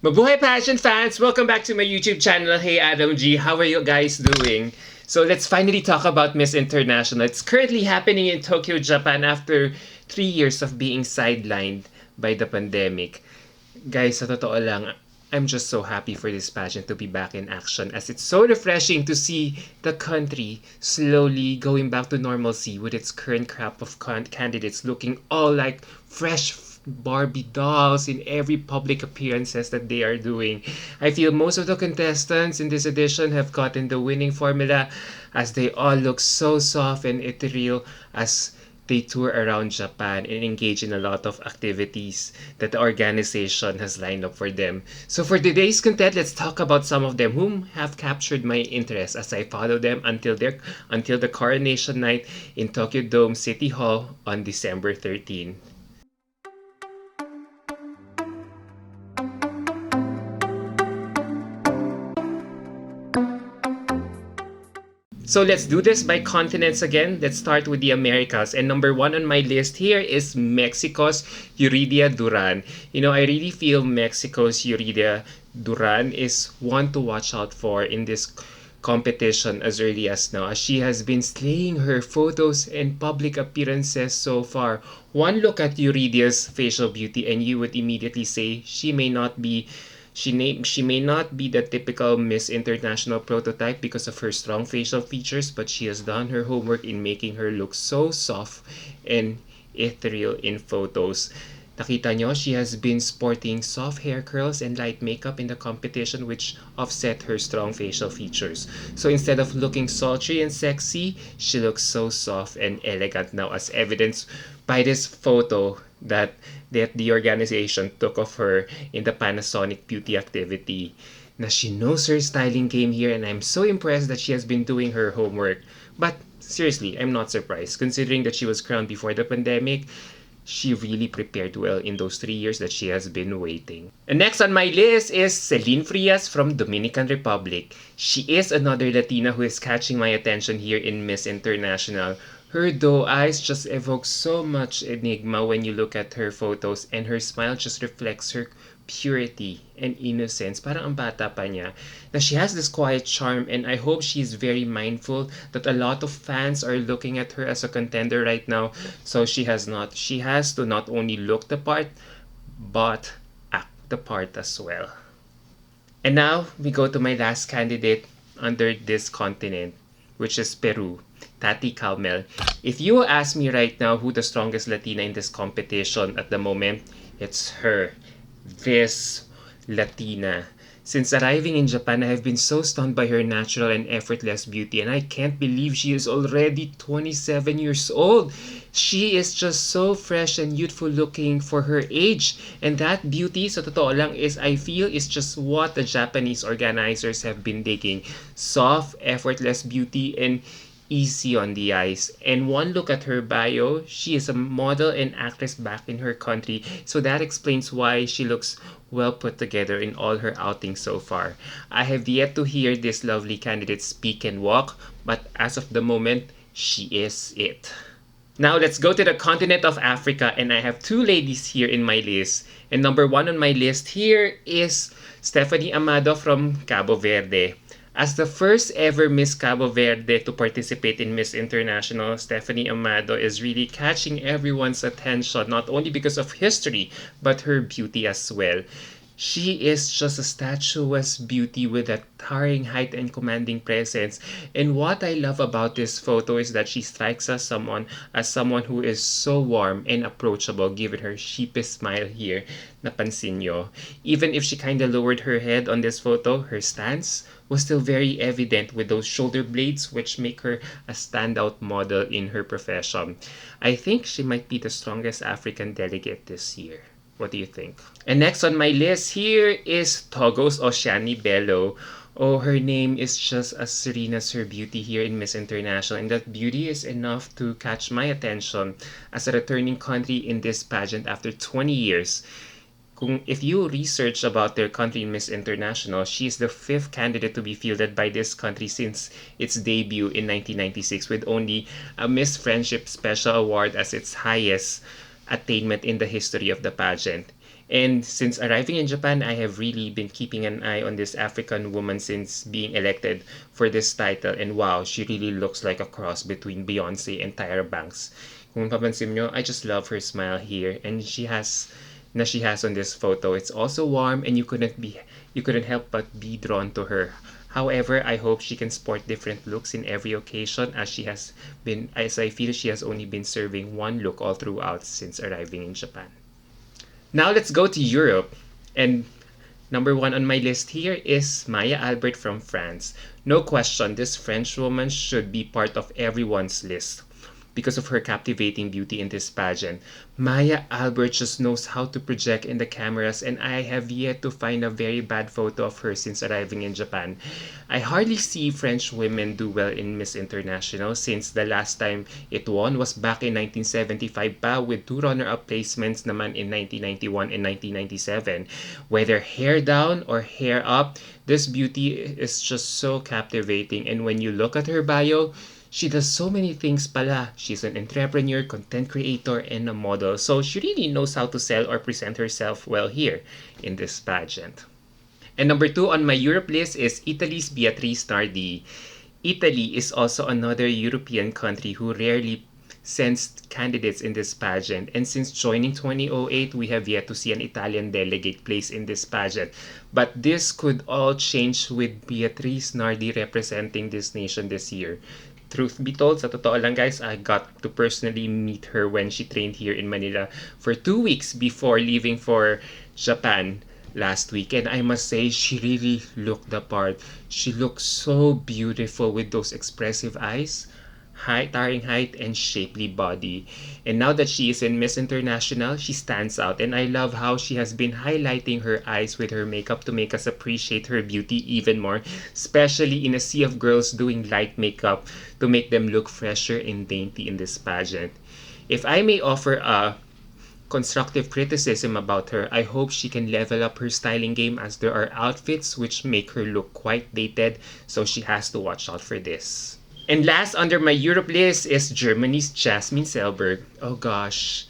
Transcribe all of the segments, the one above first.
Mabuhay pageant fans! Welcome back to my YouTube channel. Hey Adam G, how are you guys doing? So let's finally talk about Miss International. It's currently happening in Tokyo, Japan after 3 years of being sidelined by the pandemic. Guys, sa totoo lang, I'm just so happy for this pageant to be back in action as it's so refreshing to see the country slowly going back to normalcy with its current crop of candidates looking all like fresh Barbie dolls in every public appearances that they are doing. I feel most of the contestants in this edition have gotten the winning formula as they all look so soft and ethereal as they tour around Japan and engage in a lot of activities that the organization has lined up for them. So for today's content, let's talk about some of them whom have captured my interest as I follow them until the coronation night in Tokyo Dome City Hall on December 13. So let's do this by continents again. Let's start with the Americas. And number one on my list here is Mexico's Yurida Duran. I really feel Mexico's Yurida Duran is one to watch out for in this competition as early as now, as she has been slaying her photos and public appearances so far. One look at Yuridia's facial beauty and you would immediately say she may not be the typical Miss International prototype because of her strong facial features, but she has done her homework in making her look so soft and ethereal in photos. Nakita nyo, she has been sporting soft hair curls and light makeup in the competition which offset her strong facial features. So instead of looking sultry and sexy, she looks so soft and elegant now, as evidenced by this photo that the organization took of her in the Panasonic beauty activity. Now she knows her styling game here and I'm so impressed that she has been doing her homework. But seriously, I'm not surprised considering that she was crowned before the pandemic. She really prepared well in those 3 years that she has been waiting. And next on my list is Celine Frias from Dominican Republic. She is another Latina who is catching my attention here in Miss International. Her doe eyes just evoke so much enigma when you look at her photos, and her smile just reflects her purity and innocence. Parang ang bata pa niya. Now she has this quiet charm and I hope she's very mindful that a lot of fans are looking at her as a contender right now. So she has to not only look the part but act the part as well. And now we go to my last candidate under this continent, which is Peru. Tati Calmel. If you ask me right now who the strongest Latina in this competition at the moment, it's her. This Latina. Since arriving in Japan, I have been so stunned by her natural and effortless beauty, and I can't believe she is already 27 years old. She is just so fresh and youthful looking for her age, and that beauty, sa totoo lang, I feel is just what the Japanese organizers have been digging. Soft, effortless beauty and easy on the eyes. And one look at her bio, she is a model and actress back in her country, so that explains why she looks well put together in all her outings so far. I have yet to hear this lovely candidate speak and walk, but as of the moment, she is it. Now let's go to the continent of Africa, and I have two ladies here in my list. And number one on my list here is Stephanie Amado from Cabo Verde. As the first ever Miss Cabo Verde to participate in Miss International, Stephanie Amado is really catching everyone's attention, not only because of history, but her beauty as well. She is just a statuesque beauty with a towering height and commanding presence. And what I love about this photo is that she strikes us as someone who is so warm and approachable, given her sheepish smile here. Napansin nyo. Even if she kinda lowered her head on this photo, her stance was still very evident with those shoulder blades which make her a standout model in her profession. I think she might be the strongest African delegate this year. What do you think? And next on my list here is Togo's Oceani Bello. Oh, her name is just as serene as her beauty here in Miss International, and that beauty is enough to catch my attention as a returning country in this pageant after 20 years. If you research about their country in Miss International, she is the 5th candidate to be fielded by this country since its debut in 1996, with only a Miss Friendship Special Award as its highest attainment in the history of the pageant. And since arriving in Japan, I have really been keeping an eye on this African woman since being elected for this title. And wow, she really looks like a cross between Beyonce and Tyra Banks. Kung papansin nyo, I just love her smile here. And she has on this photo. It's also warm and you couldn't help but be drawn to her. However, I hope she can sport different looks in every occasion as I feel she has only been serving one look all throughout since arriving in Japan. Now let's go to Europe. And number one on my list here is Maya Albert from France. No question, this French woman should be part of everyone's list because of her captivating beauty in this pageant. Maya Albert just knows how to project in the cameras, and I have yet to find a very bad photo of her since arriving in Japan. I hardly see French women do well in Miss International since the last time it won was back in 1975 pa with two runner-up placements naman in 1991 and 1997. Whether hair down or hair up, this beauty is just so captivating, and when you look at her bio, she does so many things pala. She's an entrepreneur, content creator, and a model. So she really knows how to sell or present herself well here in this pageant. And number two on my Europe list is Italy's Beatrice Nardi. Italy is also another European country who rarely sends candidates in this pageant. And since joining 2008, we have yet to see an Italian delegate place in this pageant. But this could all change with Beatrice Nardi representing this nation this year. Truth be told, sa totoo lang guys, I got to personally meet her when she trained here in Manila for 2 weeks before leaving for Japan last week. And I must say, she really looked the part. She looked so beautiful with those expressive eyes, towering height, and shapely body. And now that she is in Miss International, she stands out. And I love how she has been highlighting her eyes with her makeup to make us appreciate her beauty even more, especially in a sea of girls doing light makeup to make them look fresher and dainty in this pageant. If I may offer a constructive criticism about her, I hope she can level up her styling game as there are outfits which make her look quite dated, so she has to watch out for this. And last under my Europe list is Germany's Jasmine Selberg. Oh gosh,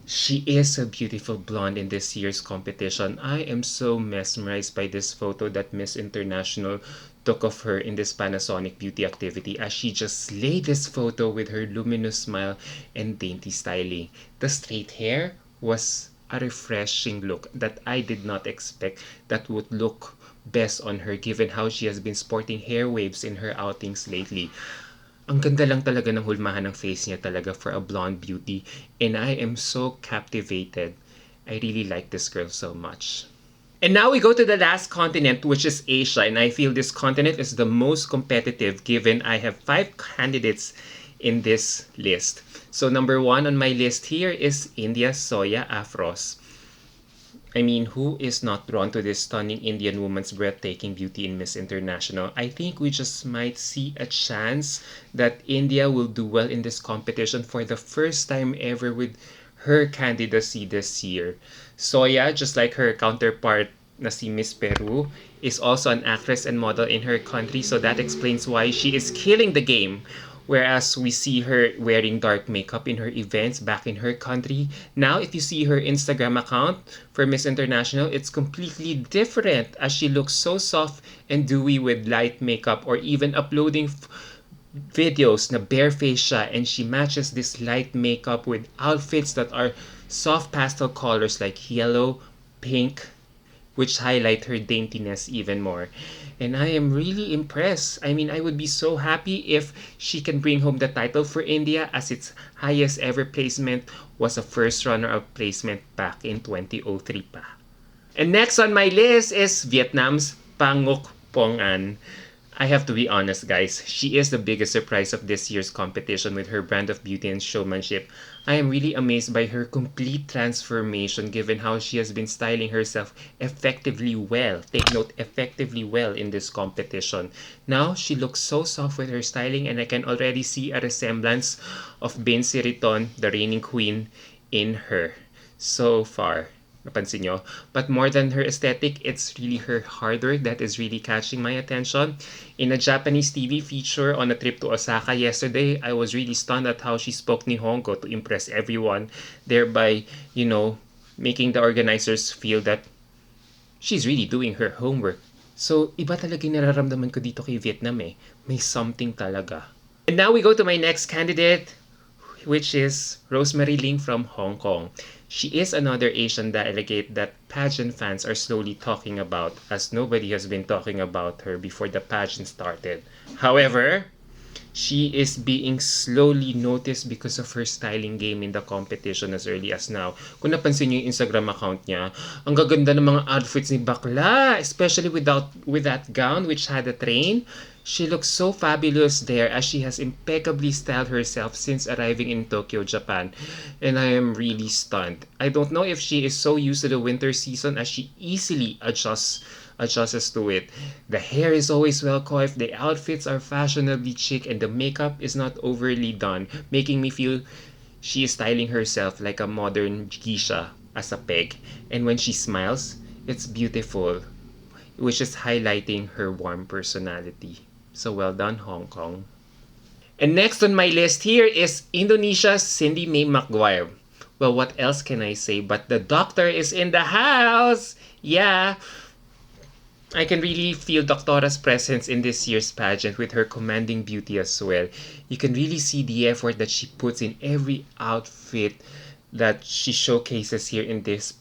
she is a beautiful blonde in this year's competition. I am so mesmerized by this photo that Miss International took of her in this Panasonic beauty activity as she just slayed this photo with her luminous smile and dainty styling. The straight hair was a refreshing look that I did not expect that would look best on her given how she has been sporting hair waves in her outings lately. Ang ganda lang talaga ng hulmahan ng face niya talaga for a blonde beauty, and I am so captivated. I really like this girl so much. And now we go to the last continent, which is Asia, and I feel this continent is the most competitive given I have 5 candidates in this list. So number 1 on my list here is India's Zoya Afros. I mean, who is not drawn to this stunning Indian woman's breathtaking beauty in Miss International? I think we just might see a chance that India will do well in this competition for the first time ever with her candidacy this year. Soya, just like her counterpart na si Miss Peru, is also an actress and model in her country, so that explains why she is killing the game. Whereas we see her wearing dark makeup in her events back in her country. Now, if you see her Instagram account for Miss International, it's completely different as she looks so soft and dewy with light makeup or even uploading videos na barefaced siya and she matches this light makeup with outfits that are soft pastel colors like yellow, pink, which highlight her daintiness even more. And I am really impressed. I mean, I would be so happy if she can bring home the title for India as its highest ever placement was a first runner-up placement back in 2003 pa. And next on my list is Vietnam's Panguk Pong An. I have to be honest, guys. She is the biggest surprise of this year's competition with her brand of beauty and showmanship. I am really amazed by her complete transformation given how she has been styling herself effectively well. Take note, effectively well in this competition. Now, she looks so soft with her styling and I can already see a resemblance of Bain Siriton, the reigning queen, in her. So far. Napansin nyo? But more than her aesthetic, it's really her hard work that is really catching my attention. In a Japanese TV feature on a trip to Osaka yesterday, I was really stunned at how she spoke Nihongo to impress everyone, thereby, making the organizers feel that she's really doing her homework. So, iba talaga yung nararamdaman ko dito kay Vietnam eh. May something talaga. And now we go to my next candidate, which is Rosemary Ling from Hong Kong. She is another Asian delegate that pageant fans are slowly talking about, as nobody has been talking about her before the pageant started. However, she is being slowly noticed because of her styling game in the competition as early as now. Kung napansin niyo yung Instagram account niya, ang gaganda ng mga outfits ni bakla, especially with that gown which had a train. She looks so fabulous there as she has impeccably styled herself since arriving in Tokyo, Japan. And I am really stunned. I don't know if she is so used to the winter season as she easily adjusts to it. The hair is always well coiffed, the outfits are fashionably chic, and the makeup is not overly done, making me feel she is styling herself like a modern geisha as a peg. And when she smiles, it's beautiful, which is highlighting her warm personality. So well done, Hong Kong. And next on my list here is Indonesia's Cindy May McGuire. Well, what else can I say but the doctor is in the house? Yeah. I can really feel Doctora's presence in this year's pageant with her commanding beauty as well. You can really see the effort that she puts in every outfit that she showcases here in this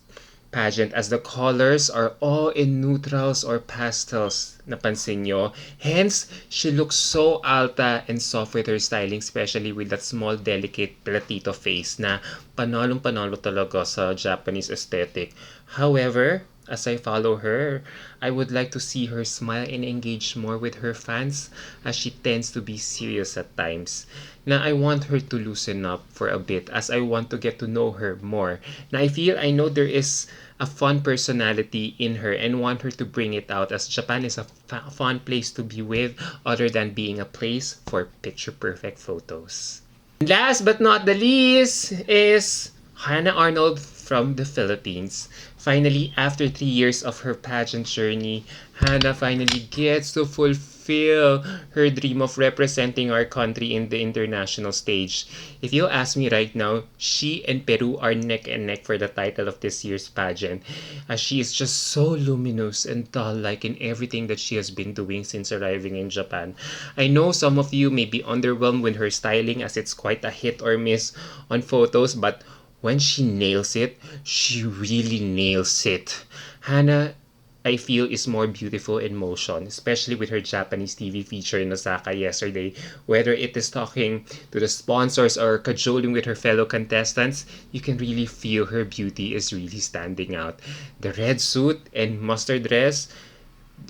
pageant, as the colors are all in neutrals or pastels, napansin nyo. Hence, she looks so alta and soft with her styling, especially with that small, delicate platito face na panalong-panalo talaga sa Japanese aesthetic. However, as I follow her, I would like to see her smile and engage more with her fans, as she tends to be serious at times. Na I want her to loosen up for a bit, as I want to get to know her more. Na I know there is a fun personality in her and want her to bring it out, as Japan is a fun place to be with other than being a place for picture perfect photos. And last but not the least is Hannah Arnold from the Philippines. Finally, after 3 years of her pageant journey, Hannah finally gets to fulfill her dream of representing our country in the international stage. If you ask me right now, she and Peru are neck and neck for the title of this year's pageant, as she is just so luminous and doll-like in everything that she has been doing since arriving in Japan. I know some of you may be underwhelmed with her styling, as it's quite a hit or miss on photos, but when she nails it, she really nails it. Hannah, I feel, is more beautiful in motion, especially with her Japanese TV feature in Osaka yesterday. Whether it is talking to the sponsors or cajoling with her fellow contestants, you can really feel her beauty is really standing out. The red suit and mustard dress,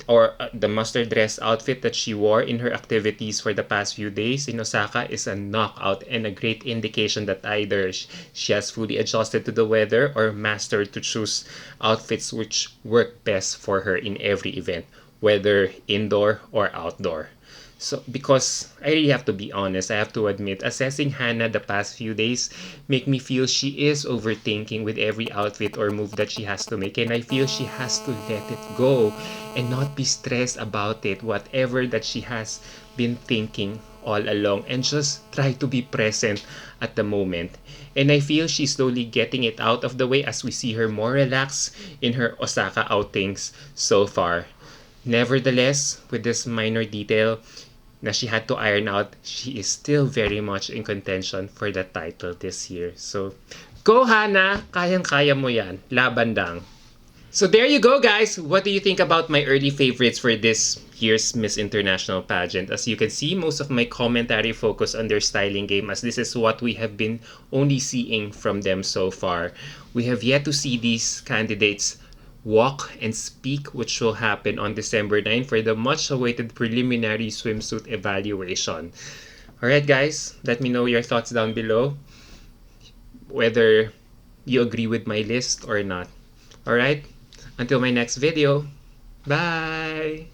or the mustard dress outfit that she wore in her activities for the past few days in Osaka, is a knockout and a great indication that either she has fully adjusted to the weather or mastered to choose outfits which work best for her in every event, whether indoor or outdoor. So, because I really have to be honest, I have to admit, assessing Hannah the past few days make me feel she is overthinking with every outfit or move that she has to make, and I feel she has to let it go and not be stressed about it, whatever that she has been thinking all along, and just try to be present at the moment. And I feel she's slowly getting it out of the way as we see her more relaxed in her Osaka outings so far. Nevertheless, with this minor detail na she had to iron out, she is still very much in contention for the title this year. So, go Hannah! Kayang-kaya mo yan. Laban lang. So there you go, guys. What do you think about my early favorites for this year's Miss International pageant? As you can see, most of my commentary focus on their styling game, as this is what we have been only seeing from them so far. We have yet to see these candidates walk and speak, which will happen on December 9 for the much-awaited preliminary swimsuit evaluation. Alright guys, let me know your thoughts down below, whether you agree with my list or not. Alright, until my next video, bye!